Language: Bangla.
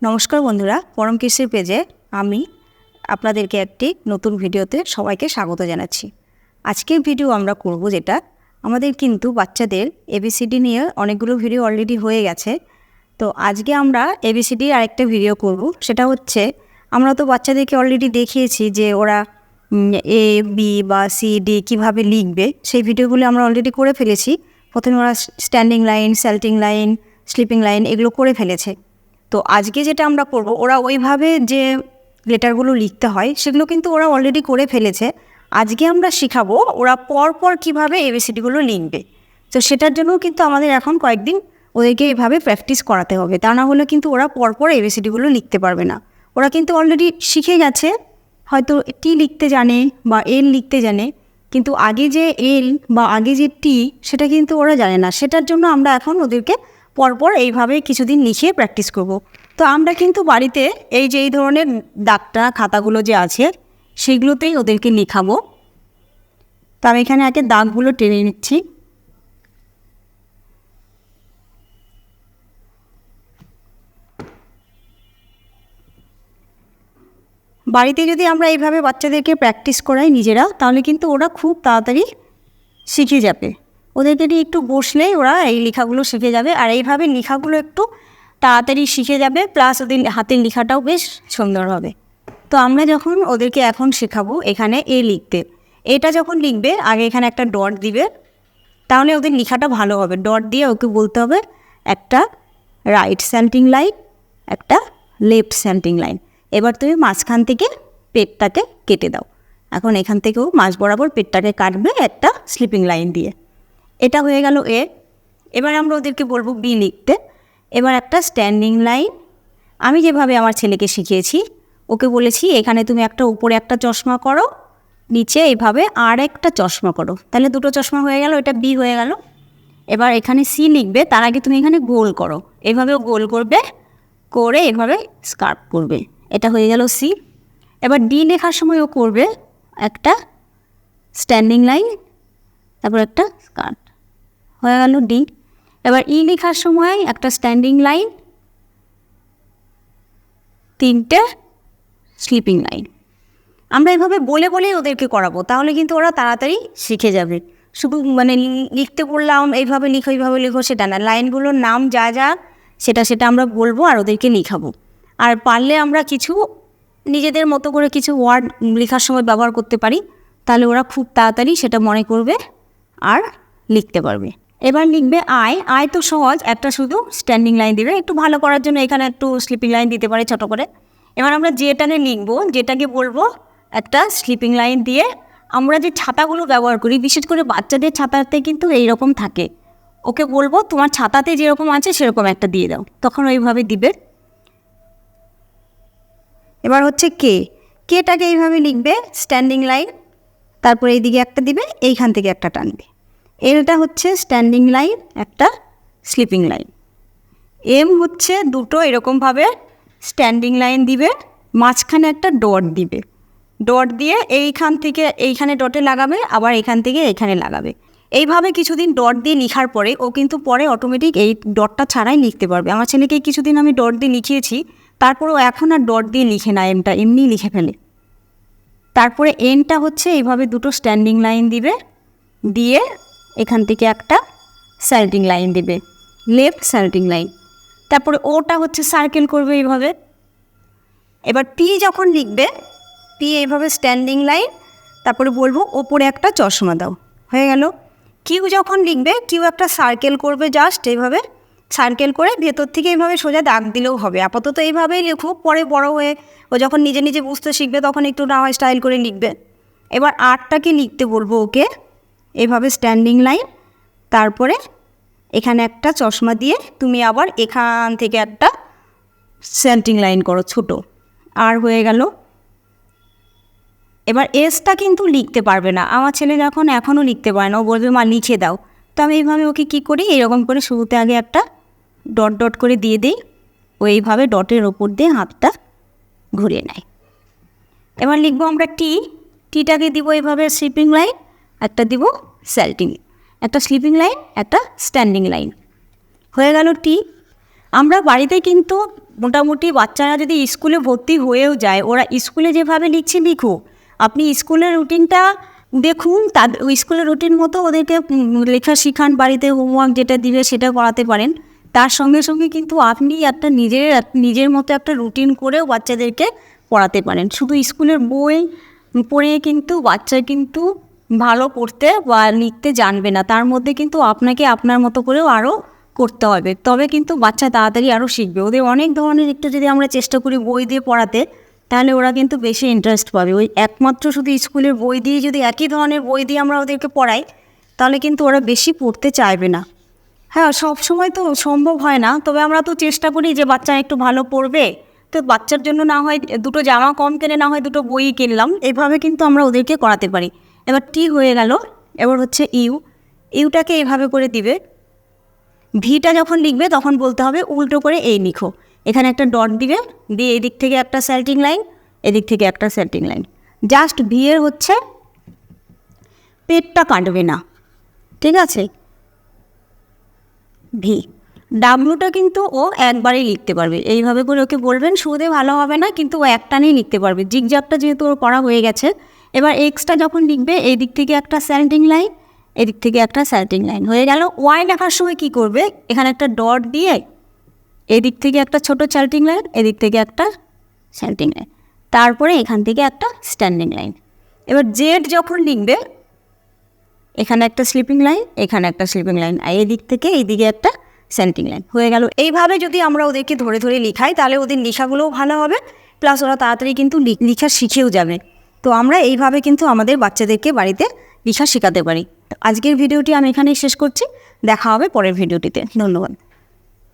নমস্কার বন্ধুরা, পরম কৃষির পেজে আমি আপনাদেরকে একটি নতুন ভিডিওতে সবাইকে স্বাগত জানাচ্ছি। আজকের ভিডিও আমরা করব যেটা আমাদের কিন্তু বাচ্চাদের এবিসিডি নিয়ে অনেকগুলো ভিডিও অলরেডি হয়ে গেছে। তো আজকে আমরা এবিসিডির আরেকটা ভিডিও করব। সেটা হচ্ছে আমরা তো বাচ্চাদেরকে অলরেডি দেখিয়েছি যে ওরা এ বি বা সি ডি কীভাবে লিখবে, সেই ভিডিওগুলো আমরা অলরেডি করে ফেলেছি। প্রথমে ওরা standing line, salting line, sleeping line এগুলো করে ফেলেছে। তো আজকে যেটা আমরা করব, ওরা ওইভাবে যে লেটারগুলো লিখতে হয় সেগুলো কিন্তু ওরা অলরেডি করে ফেলেছে। আজকে আমরা শেখাবো ওরা পরপর কীভাবে এবিসিডিগুলো লিখবে। তো সেটার জন্য কিন্তু আমাদের এখন কয়েকদিন ওদেরকে এভাবে প্র্যাকটিস করাতে হবে, তা না হলে কিন্তু ওরা পরপর এবিসিডিগুলো লিখতে পারবে না। ওরা কিন্তু অলরেডি শিখে গেছে, হয়তো টি লিখতে জানে বা এল লিখতে জানে, কিন্তু আগে যে এল বা আগে যে টি সেটা কিন্তু ওরা জানে না। সেটার জন্য আমরা এখন ওদেরকে পরপর এইভাবে কিছুদিন লিখে প্র্যাকটিস করব। তো আমরা কিন্তু বাড়িতে এই ধরনের দাগটা খাতাগুলো যে আছে সেগুলোতেই ওদেরকে লেখাবো। তো আমি এখানে আগে দাগগুলো টেনে নিচ্ছি। বাড়িতে যদি আমরা এইভাবে বাচ্চাদেরকে প্র্যাকটিস করাই নিজেরা, তাহলে কিন্তু ওরা খুব তাড়াতাড়ি শিখে যাবে। ওদেরকে নিয়ে একটু বসলেই ওরা এই লেখাগুলো শিখে যাবে, আর এইভাবে লেখাগুলো একটু তাড়াতাড়ি শিখে যাবে, প্লাস ওদের হাতের লেখাটাও বেশ সুন্দর হবে। তো আমরা যখন ওদেরকে এখন শেখাবো এখানে এ লিখতে, এটা যখন লিখবে আগে এখানে একটা ডট দিবে, তাহলে ওদের লেখাটা ভালো হবে। ডট দিয়ে ওকে বলতে হবে একটা রাইট স্যান্টিং লাইন, একটা লেফট স্যান্টিং লাইন। এবার তুমি মাঝখান থেকে পেটটাকে কেটে দাও। এখন এখান থেকেও মাঝ বরাবর পেটটাকে কাটবে একটা স্লিপিং লাইন দিয়ে। এটা হয়ে গেল এ। এবার আমরা ওদেরকে বলবো বি লিখতে। এবার একটা স্ট্যান্ডিং লাইন, আমি যেভাবে আমার ছেলেকে শিখিয়েছি ওকে বলেছি এখানে তুমি একটা উপরে একটা চশমা করো, নিচে এইভাবে আর একটা চশমা করো, তাহলে দুটো চশমা হয়ে গেল, এটা বি হয়ে গেল। এবার এখানে সি লিখবে, তার আগে তুমি এখানে গোল করো, এইভাবেও গোল করবে, করে এভাবে স্কার্প করবে, এটা হয়ে গেল সি। এবার ডি লেখার সময় ও করবে একটা স্ট্যান্ডিং লাইন, তারপর একটা স্কার্ট, হয়ে গেল ডি। এবার ই লেখার সময় একটা স্ট্যান্ডিং লাইন, তিনটে স্লিপিং লাইন। আমরা এভাবে বলে বলেই ওদেরকে করাবো, তাহলে কিন্তু ওরা তাড়াতাড়ি শিখে যাবে। শুধু লিখতে বললাম এইভাবে লিখো এইভাবে লিখো সেটা না, লাইনগুলোর নাম যা যা সেটা আমরা বলবো আর ওদেরকে লিখাবো। আর পারলে আমরা কিছু নিজেদের মতো করে কিছু ওয়ার্ড লেখার সময় ব্যবহার করতে পারি, তাহলে ওরা খুব তাড়াতাড়ি সেটা মনে করবে আর লিখতে পারবে। এবার লিখবে আই তো সহজ, একটা শুধু স্ট্যান্ডিং লাইন দিবে, একটু ভালো করার জন্য এখানে একটু স্লিপিং লাইন দিতে পারে ছোটো করে। এবার আমরা যেটাকে লিখবো, যেটাকে বলবো একটা স্লিপিং লাইন দিয়ে। আমরা যে ছাতাগুলো ব্যবহার করি, বিশেষ করে বাচ্চাদের ছাতাতে কিন্তু এইরকম থাকে, ওকে বলবো তোমার ছাতাতে যেরকম আছে সেরকম একটা দিয়ে দাও, তখন ওইভাবে দিবে। এবার হচ্ছে কেটাকে এইভাবে লিখবে স্ট্যান্ডিং লাইন, তারপরে এইদিকে একটা দিবে, এইখান থেকে একটা টানবে। এলটা হচ্ছে স্ট্যান্ডিং লাইন, একটা স্লিপিং লাইন। এম হচ্ছে দুটো এরকমভাবে স্ট্যান্ডিং লাইন দিবে, মাঝখানে একটা ডট দিবে, ডট দিয়ে এইখান থেকে এইখানে ডটে লাগাবে, আবার এখান থেকে এইখানে লাগাবে। এইভাবে কিছুদিন ডট দিয়ে লেখার পরে ও কিন্তু পরে অটোমেটিক এই ডটটা ছাড়াই লিখতে পারবে। আমার ছেলেকে কিছুদিন আমি ডট দিয়ে লিখিয়েছি, তারপরে ও এখন আর ডট দিয়ে লিখে না, এমটা এমনি লিখে ফেলে। তারপরে এনটা হচ্ছে এইভাবে দুটো স্ট্যান্ডিং লাইন দিবে, দিয়ে এখান থেকে একটা স্যাল্টিং লাইন দিবে, লেফট স্যাল্টিং লাইন। তারপরে ওটা হচ্ছে সার্কেল করবে এইভাবে। এবার পি যখন লিখবে, পি এইভাবে স্ট্যান্ডিং লাইন, তারপরে বলবো ওপরে একটা চশমা দাও, হয়ে গেল। কিউ যখন লিখবে, কিউ একটা সার্কেল করবে, জাস্ট এইভাবে সার্কেল করে ভেতর থেকে এইভাবে সোজা দাগ দিলেও হবে। আপাতত এইভাবেই লেখো, পরে বড় হয়ে ও যখন নিজে নিজে বুঝতে শিখবে তখন একটু না হয় স্টাইল করে লিখবে। এবার আরটাকে লিখতে বলবো ওকে এইভাবে স্ট্যান্ডিং লাইন, তারপরে এখানে একটা চশমা দিয়ে তুমি আবার এখান থেকে একটা স্যান্টিং লাইন করো ছোটো, আর হয়ে গেল। এবার এসটা কিন্তু লিখতে পারবে না, আমার ছেলে যখন এখনও লিখতে পারে না, ও বলবে মা লিখে দাও। তো আমি এইভাবে ওকে কী করি, এরকম করে শুরুতে আগে একটা ডট ডট করে দিয়ে দিই, ও এইভাবে ডটের ওপর দিয়ে হাতটা ঘুরিয়ে নেয়। এবার লিখবো আমরা টিটাকে দিব এইভাবে স্লিপিং লাইন, একটা দিব স্যাল্টিং, একটা স্লিপিং লাইন, একটা স্ট্যান্ডিং লাইন, হয়ে গেল টি। আমরা বাড়িতে কিন্তু মোটামুটি বাচ্চারা যদি স্কুলে ভর্তি হয়েও যায়, ওরা স্কুলে যেভাবে লিখছে লিখুক, আপনি স্কুলের রুটিনটা দেখুন, তাদের ওই স্কুলের রুটিন মতো ওদেরকে লেখা শিখান, বাড়িতে হোমওয়ার্ক যেটা দিবে সেটা করাতে পারেন। তার সঙ্গে সঙ্গে কিন্তু আপনি একটা নিজের মতো একটা রুটিন করেও বাচ্চাদেরকে পড়াতে পারেন। শুধু স্কুলের বই পড়ে কিন্তু বাচ্চা কিন্তু ভালো পড়তে বা লিখতে জানবে না, তার মধ্যে কিন্তু আপনাকে আপনার মতো করেও আরও করতে হবে, তবে কিন্তু বাচ্চা তাড়াতাড়ি আরও শিখবে। ওদের অনেক ধরনের একটু যদি আমরা চেষ্টা করি বই দিয়ে পড়াতে, তাহলে ওরা কিন্তু বেশি ইন্টারেস্ট পাবে। ওই একমাত্র শুধু স্কুলের বই দিয়ে যদি একই ধরনের বই দিয়ে আমরা ওদেরকে পড়াই, তাহলে কিন্তু ওরা বেশি পড়তে চাইবে না। হ্যাঁ, সব সময় তো সম্ভব হয় না, তবে আমরা তো চেষ্টা করি যে বাচ্চা একটু ভালো পড়বে, তো বাচ্চার জন্য না হয় দুটো জামা কম কিনে না হয় দুটো বই কিনলাম, এভাবে কিন্তু আমরা ওদেরকে করাতে পারি। এবার টি হয়ে গেল, এবার হচ্ছে ইউটাকে এভাবে করে দিবে। ভিটা যখন লিখবে তখন বলতে হবে উল্টো করে এই লিখো, এখানে একটা ডট দিবে, দিয়ে এদিক থেকে একটা স্যাল্টিং লাইন, এদিক থেকে একটা স্যাল্টিং লাইন। জাস্ট ভি এর হচ্ছে পেটটা কাটবে না, ঠিক আছে। ভি ডাব্লুটা কিন্তু ও একবারেই লিখতে পারবে, এইভাবে করে ওকে বলবেন, সুদে ভালো হবে না, কিন্তু ও একটানেই লিখতে পারবে। জিগজ্যাগটা যেহেতু ওর করা হয়ে গেছে, এবার এক্সটা যখন লিখবে এই দিক থেকে একটা স্যাল্টিং লাইন, এদিক থেকে একটা স্যাল্টিং লাইন হয়ে গেল। ওয়াই লেখার সময় কী করবে, এখানে একটা ডট দিয়ে এদিক থেকে একটা ছোট স্যাল্টিং লাইন, এদিক থেকে একটা স্যাল্টিং লাইন, তারপরে এখান থেকে একটা স্ট্যান্ডিং লাইন। এবার জেড যখন লিখবে এখানে একটা স্লিপিং লাইন, এখানে একটা স্লিপিং লাইন, আর এদিক থেকে এইদিকে একটা স্যাল্টিং লাইন হয়ে গেল। এইভাবে যদি আমরা ওদেরকে ধরে ধরে লিখাই, তাহলে ওদের লেখাগুলোও ভালো হবে, প্লাস ওরা তাড়াতাড়ি কিন্তু লেখা শিখেও যাবে। তো আমরা এইভাবে কিন্তু আমাদের বাচ্চাদেরকে বাড়িতে লেখা শেখাতে পারি। তো আজকের ভিডিওটি আমি এখানেই শেষ করছি, দেখা হবে পরের ভিডিওটিতে। ধন্যবাদ।